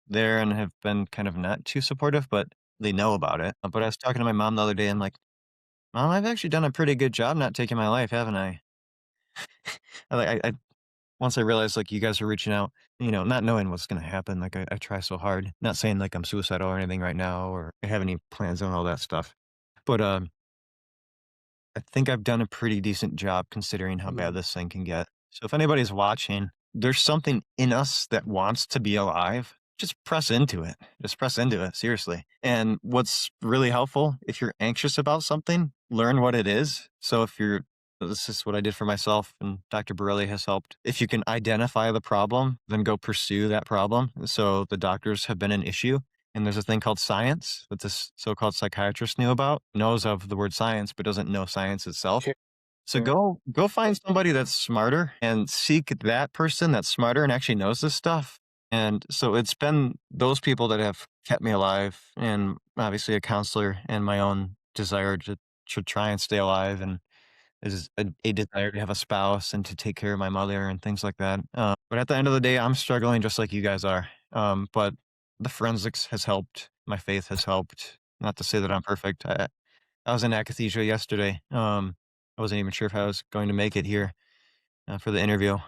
there and have been kind of not too supportive, but they know about it. But I was talking to my mom the other day. I'm like, Mom, I've actually done a pretty good job not taking my life, haven't I? I once I realized like you guys are reaching out, not knowing what's gonna happen. Like I try so hard. Not saying like I'm suicidal or anything right now, or I have any plans on all that stuff. But I think I've done a pretty decent job considering how bad Mhm. this thing can get. So if anybody's watching, there's something in us that wants to be alive. Just press into it. Just press into it, seriously. And what's really helpful, if you're anxious about something, learn what it is. So if you're, this is what I did for myself, and Dr. Borelli has helped. If you can identify the problem, then go pursue that problem. So the doctors have been an issue. And there's a thing called science that this so-called psychiatrist knew about, knows of the word science, but doesn't know science itself. Yeah. So go find somebody that's smarter and seek that person that's smarter and actually knows this stuff. And so it's been those people that have kept me alive, and obviously a counselor and my own desire to try and stay alive, and is a desire to have a spouse and to take care of my mother and things like that. But at the end of the day, I'm struggling just like you guys are. But the forensics has helped. My faith has helped. Not to say that I'm perfect. I was in Akathisia yesterday. I wasn't even sure if I was going to make it here for the interview.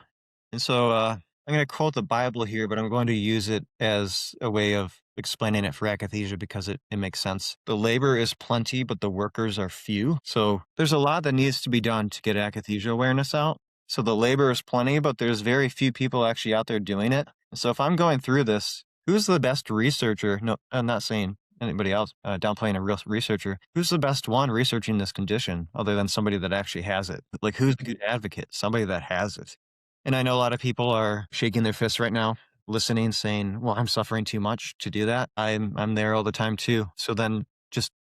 And so I'm going to quote the Bible here, but I'm going to use it as a way of explaining it for akathisia because it makes sense. The labor is plenty, but the workers are few. So there's a lot that needs to be done to get akathisia awareness out. So the labor is plenty, but there's very few people actually out there doing it. So if I'm going through this, who's the best researcher? No, I'm not saying anybody else, downplaying a real researcher. Who's the best one researching this condition other than somebody that actually has it? Like, who's a good advocate? Somebody that has it. And I know a lot of people are shaking their fists right now, listening, saying, "Well, I'm suffering too much to do that." I'm there all the time too. So then just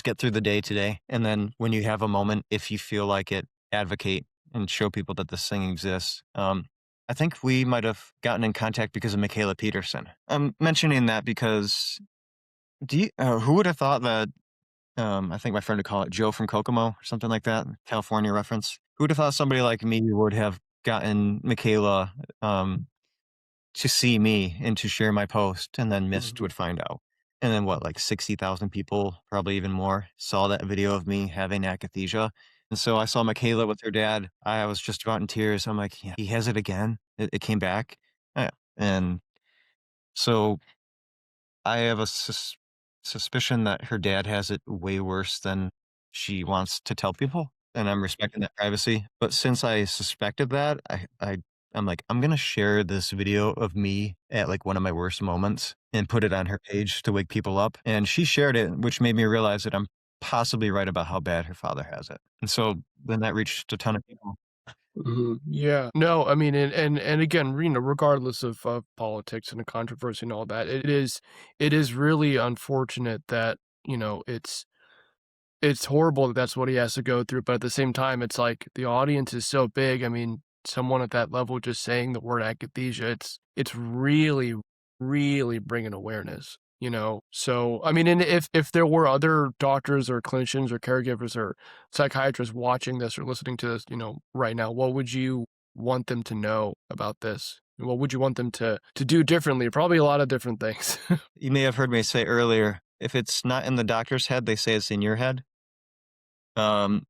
get through the day today, and then when you have a moment, if you feel like it, advocate and show people that this thing exists. I think we might have gotten in contact because of Michaela Peterson. I'm mentioning that because who would have thought that? I think my friend would call it Joe from Kokomo or something like that, California reference. Who would have thought somebody like me would have gotten Michaela to see me and to share my post, and then Mist Mhm. would find out. And then what, like 60,000 people, probably even more, saw that video of me having akathisia. And so I saw Michaela with her dad. I was just about in tears. I'm like, yeah, he has it again. It came back. Yeah. And so I have a suspicion that her dad has it way worse than she wants to tell people, and I'm respecting that privacy. But since I suspected that, I'm like, I'm gonna share this video of me at like one of my worst moments and put it on her page to wake people up. And she shared it, which made me realize that I'm possibly right about how bad her father has it. And so then that reached a ton of people. Mhm. Yeah. No, I mean, and again, regardless of politics and the controversy and all that, it is really unfortunate that, it's horrible that that's what he has to go through, but at the same time, it's like the audience is so big. I mean, someone at that level just saying the word akathisia, it's really, really bringing awareness. So, I mean, and if there were other doctors or clinicians or caregivers or psychiatrists watching this or listening to this, right now, what would you want them to know about this? What would you want them to do differently? Probably a lot of different things. You may have heard me say earlier, if it's not in the doctor's head, they say it's in your head. Um,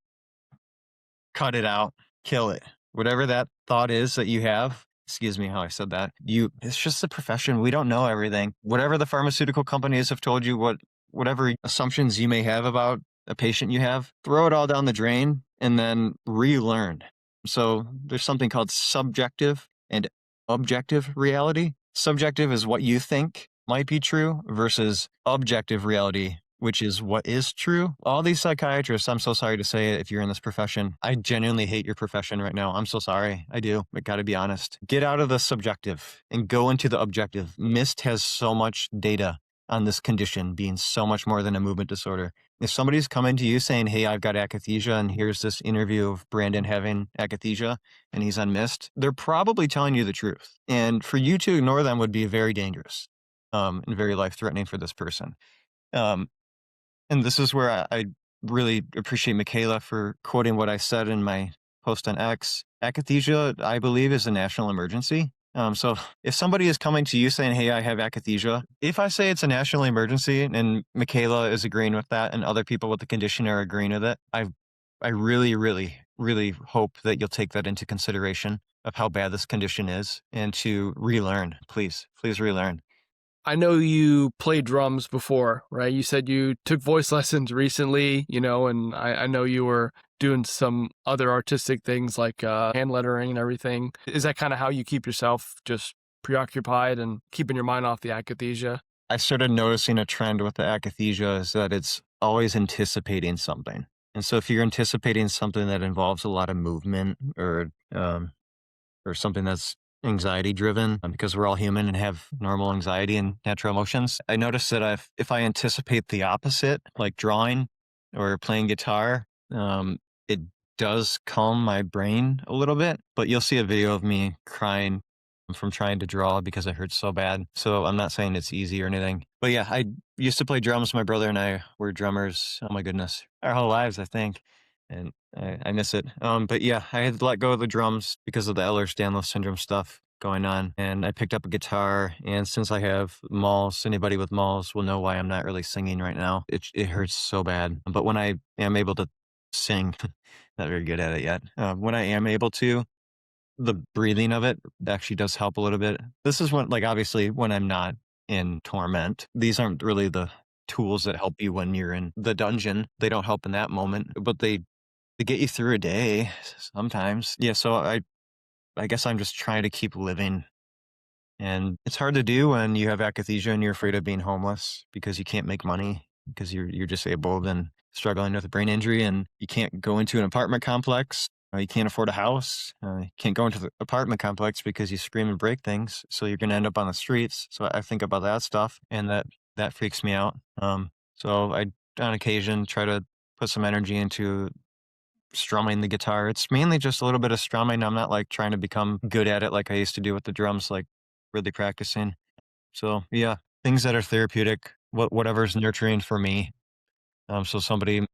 cut it out, kill it. Whatever that thought is that you have, excuse me how I said that, it's just a profession. We don't know everything. Whatever the pharmaceutical companies have told you, whatever assumptions you may have about a patient you have, throw it all down the drain and then relearn. So there's something called subjective and objective reality. Subjective is what you think might be true versus objective reality, which is what is true. All these psychiatrists, I'm so sorry to say it if you're in this profession, I genuinely hate your profession right now. I'm so sorry. I do. I gotta be honest. Get out of the subjective and go into the objective. MIST has so much data on this condition being so much more than a movement disorder. If somebody's coming to you saying, hey, I've got akathisia, and here's this interview of Brandon having akathisia, and he's on MIST, they're probably telling you the truth. And for you to ignore them would be very dangerous and very life-threatening for this person. And this is where I really appreciate Michaela for quoting what I said in my post on X. Akathisia, I believe, is a national emergency. So if somebody is coming to you saying, hey, I have akathisia, if I say it's a national emergency and Michaela is agreeing with that and other people with the condition are agreeing with it, I really, really, really hope that you'll take that into consideration of how bad this condition is and to relearn. Please relearn. I know you played drums before, right? You said you took voice lessons recently, and I know you were doing some other artistic things like hand lettering and everything. Is that kind of how you keep yourself just preoccupied and keeping your mind off the akathisia? I started noticing a trend with the akathisia is that it's always anticipating something. And so if you're anticipating something that involves a lot of movement or something that's anxiety driven, because we're all human and have normal anxiety and natural emotions, I noticed that if I anticipate the opposite, like drawing or playing guitar, it does calm my brain a little bit. But you'll see a video of me crying from trying to draw because it hurts so bad. So I'm not saying it's easy or anything. But yeah, I used to play drums. My brother and I were drummers. Oh my goodness, our whole lives, I think. And I miss it. But yeah, I had to let go of the drums because of the Ehlers Danlos syndrome stuff going on. And I picked up a guitar. And since I have malls, anybody with malls will know why I'm not really singing right now. It hurts so bad. But when I am able to sing, not very good at it yet. When I am able to, the breathing of it actually does help a little bit. This is when, like, obviously when I'm not in torment, these aren't really the tools that help you when you're in the dungeon. They don't help in that moment, but they get you through a day sometimes. Yeah. So I guess I'm just trying to keep living, and it's hard to do when you have akathisia and you're afraid of being homeless because you can't make money because you're disabled and struggling with a brain injury, and you can't go into an apartment complex. You can't afford a house. You can't go into the apartment complex because you scream and break things. So you're going to end up on the streets. So I think about that stuff, and that freaks me out. So I, on occasion, try to put some energy into strumming the guitar. It's mainly just a little bit of strumming. I'm not like trying to become good at it like I used to do with the drums, like really practicing. So yeah, things that are therapeutic, whatever's nurturing for me. So somebody,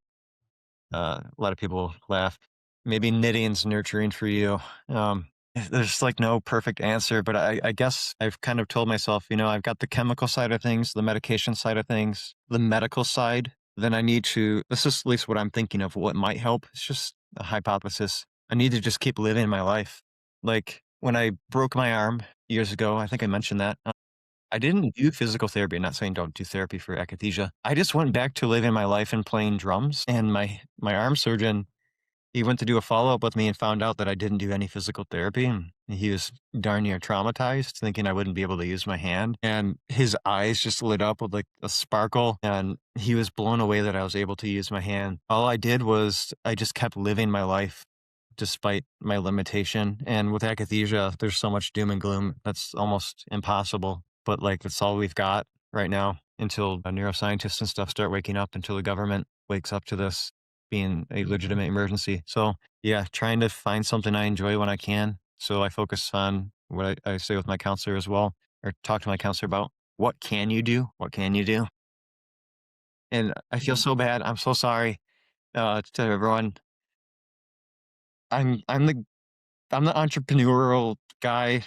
a lot of people laugh. Maybe knitting's nurturing for you. There's like no perfect answer, but I guess I've kind of told myself, I've got the chemical side of things, the medication side of things, the medical side. Then I need to, this is at least what I'm thinking of what might help. It's just a hypothesis. I need to just keep living my life. Like when I broke my arm years ago, I think I mentioned that. I didn't do physical therapy. I'm not saying don't do therapy for akathisia. I just went back to living my life and playing drums. And my arm surgeon, he went to do a follow-up with me and found out that I didn't do any physical therapy. And he was darn near traumatized, thinking I wouldn't be able to use my hand. And his eyes just lit up with like a sparkle. And he was blown away that I was able to use my hand. All I did was I just kept living my life despite my limitation. And with akathisia, there's so much doom and gloom. That's almost impossible. But like, that's all we've got right now until neuroscientists and stuff start waking up, until the government wakes up to this being a legitimate emergency. So yeah, trying to find something I enjoy when I can. So I focus on what I say with my counselor as well, or talk to my counselor about what can you do? What can you do? And I feel so bad. I'm so sorry to everyone. I'm the entrepreneurial guy.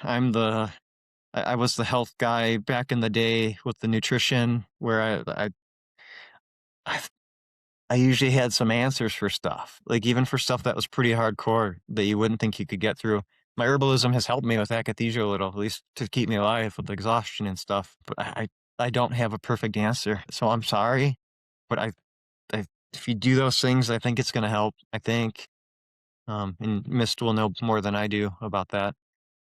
I was the health guy back in the day with the nutrition where I I usually had some answers for stuff, like even for stuff that was pretty hardcore that you wouldn't think you could get through. My herbalism has helped me with akathisia a little, at least to keep me alive with exhaustion and stuff. But I don't have a perfect answer, so I'm sorry. But I if you do those things, I think it's going to help. I think, and Mist will know more than I do about that.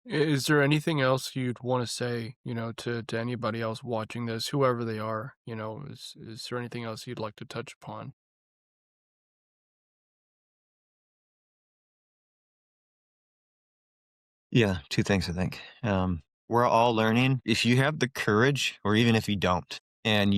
Is there anything else you'd want to say, to anybody else watching this, whoever they are, is there anything else you'd like to touch upon? Yeah, two things I think. We're all learning. If you have the courage, or even if you don't, and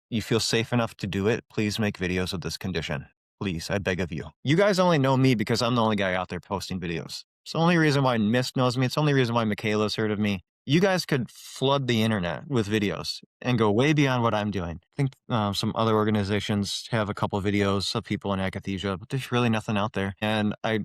you feel safe enough to do it, please make videos of this condition. Please, I beg of you. You guys only know me because I'm the only guy out there posting videos. It's the only reason why Mist knows me. It's the only reason why Michaela's heard of me. You guys could flood the internet with videos and go way beyond what I'm doing. I think some other organizations have a couple videos of people in akathisia, but there's really nothing out there. And I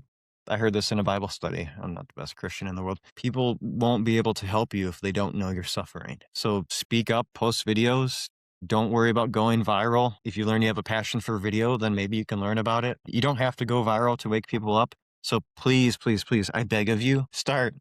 heard this in a Bible study. I'm not the best Christian in the world. People won't be able to help you if they don't know you're suffering. So speak up, post videos. Don't worry about going viral. If you learn you have a passion for video, then maybe you can learn about it. You don't have to go viral to wake people up. So please, please, please, I beg of you, start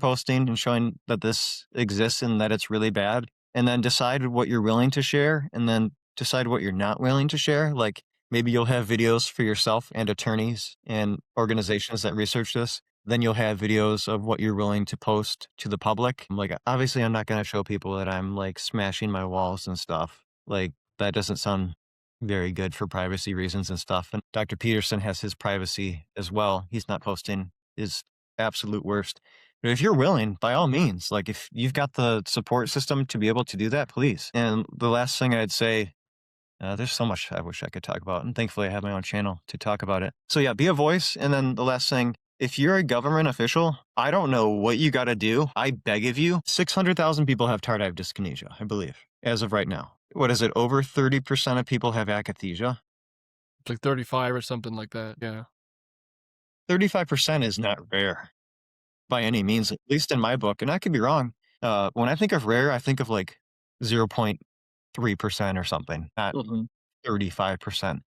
posting and showing that this exists and that it's really bad. And then decide what you're willing to share, and then decide what you're not willing to share. Like, maybe you'll have videos for yourself and attorneys and organizations that research this. Then you'll have videos of what you're willing to post to the public. Like, obviously, I'm not going to show people that I'm like smashing my walls and stuff. Like, that doesn't sound very good for privacy reasons and stuff. And Dr. Peterson has his privacy as well. He's not posting his absolute worst. But if you're willing, by all means, like if you've got the support system to be able to do that, please. And the last thing I'd say, there's so much I wish I could talk about, and thankfully I have my own channel to talk about it. So yeah, be a voice. And then the last thing, if you're a government official, I don't know what you got to do. I beg of you. 600,000 people have tardive dyskinesia, I believe, as of right now. What is it? Over 30% of people have akathisia. It's like 35 or something like that. Yeah. 35% is not rare by any means, at least in my book. And I could be wrong. When I think of rare, I think of like 0.3% or something, not 35%,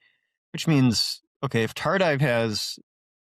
which means, okay, if tardive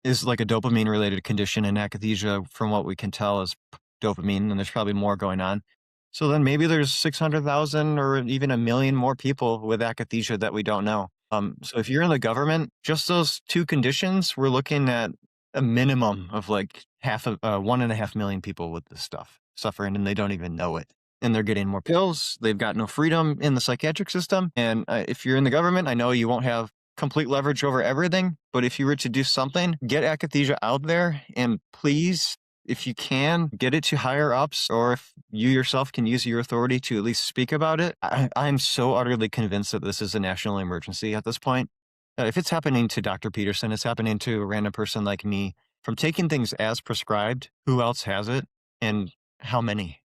is like a dopamine related condition, and akathisia, from what we can tell, is dopamine, and there's probably more going on. So then maybe there's 600,000 or even 1 million more people with akathisia that we don't know. So if you're in the government, just those two conditions, we're looking at a minimum of like 1.5 million people with this stuff suffering, and they don't even know it. And they're getting more pills. They've got no freedom in the psychiatric system. And if you're in the government, I know you won't have complete leverage over everything, but if you were to do something, get akathisia out there, and please, if you can, get it to higher ups, or if you yourself can use your authority to at least speak about it. I'm so utterly convinced that this is a national emergency at this point. If it's happening to Dr. Peterson, it's happening to a random person like me. From taking things as prescribed, who else has it, and how many?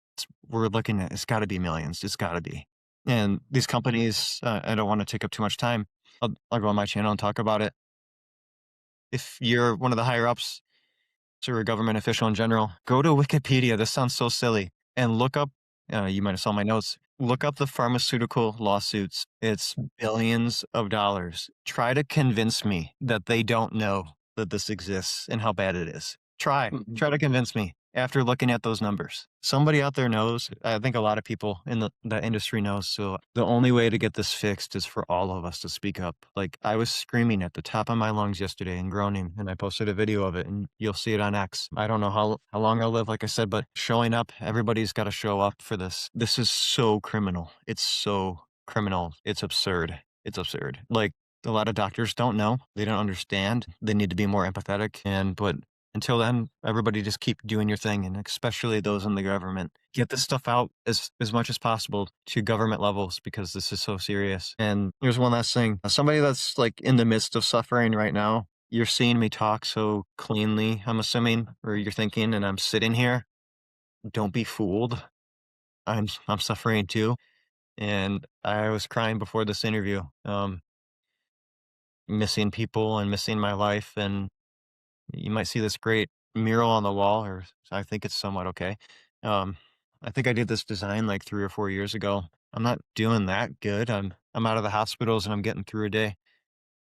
We're looking at, it's got to be millions. It's got to be. And these companies, I don't want to take up too much time. I'll go on my channel and talk about it. If you're one of the higher ups, or a government official in general, go to Wikipedia. This sounds so silly. And look up, you might have saw my notes, look up the pharmaceutical lawsuits. It's billions of dollars. Try to convince me that they don't know that this exists and how bad it is. Try to convince me after looking at those numbers. Somebody out there knows. I think a lot of people in the industry knows. So the only way to get this fixed is for all of us to speak up. Like, I was screaming at the top of my lungs yesterday and groaning, and I posted a video of it, and you'll see it on X. I don't know how long I'll live, like I said, but showing up, everybody's got to show up for this. This is so criminal. It's so criminal. It's absurd. It's absurd. Like, a lot of doctors don't know. They don't understand. They need to be more empathetic. But until then, everybody just keep doing your thing, and especially those in the government. Get this stuff out as much as possible to government levels, because this is so serious. And here's one last thing. Somebody that's like in the midst of suffering right now, you're seeing me talk so cleanly, I'm assuming, or you're thinking, and I'm sitting here. Don't be fooled. I'm suffering too. And I was crying before this interview, missing people and missing my life. And you might see this great mural on the wall, or I think it's somewhat okay. I think I did this design like 3 or 4 years ago. I'm not doing that good. I'm out of the hospitals and I'm getting through a day.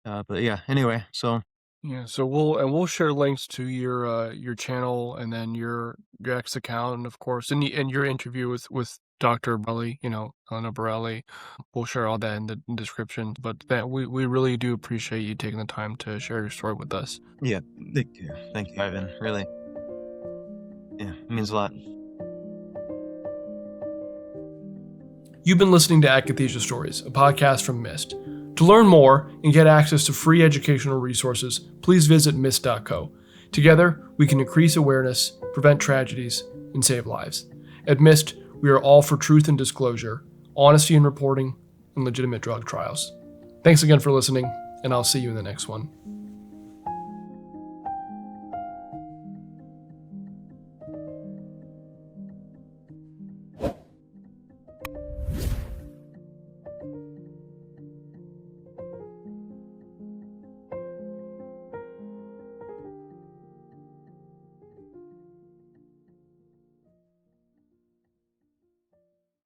But yeah, anyway, so Yeah, so we'll share links to your channel and then your X account, and of course and your interview with Dr. Borelli, Elena Borelli. We'll share all that in the description. But that we really do appreciate you taking the time to share your story with us. yeah, thank you, Ivan. Really, yeah, it means a lot. You've been listening to Akathisia Stories, a podcast from Mist. To learn more and get access to free educational resources, please visit mist.co. Together, we can increase awareness, prevent tragedies, and save lives. At Mist, we are all for truth and disclosure, honesty in reporting, and legitimate drug trials. Thanks again for listening, and I'll see you in the next one.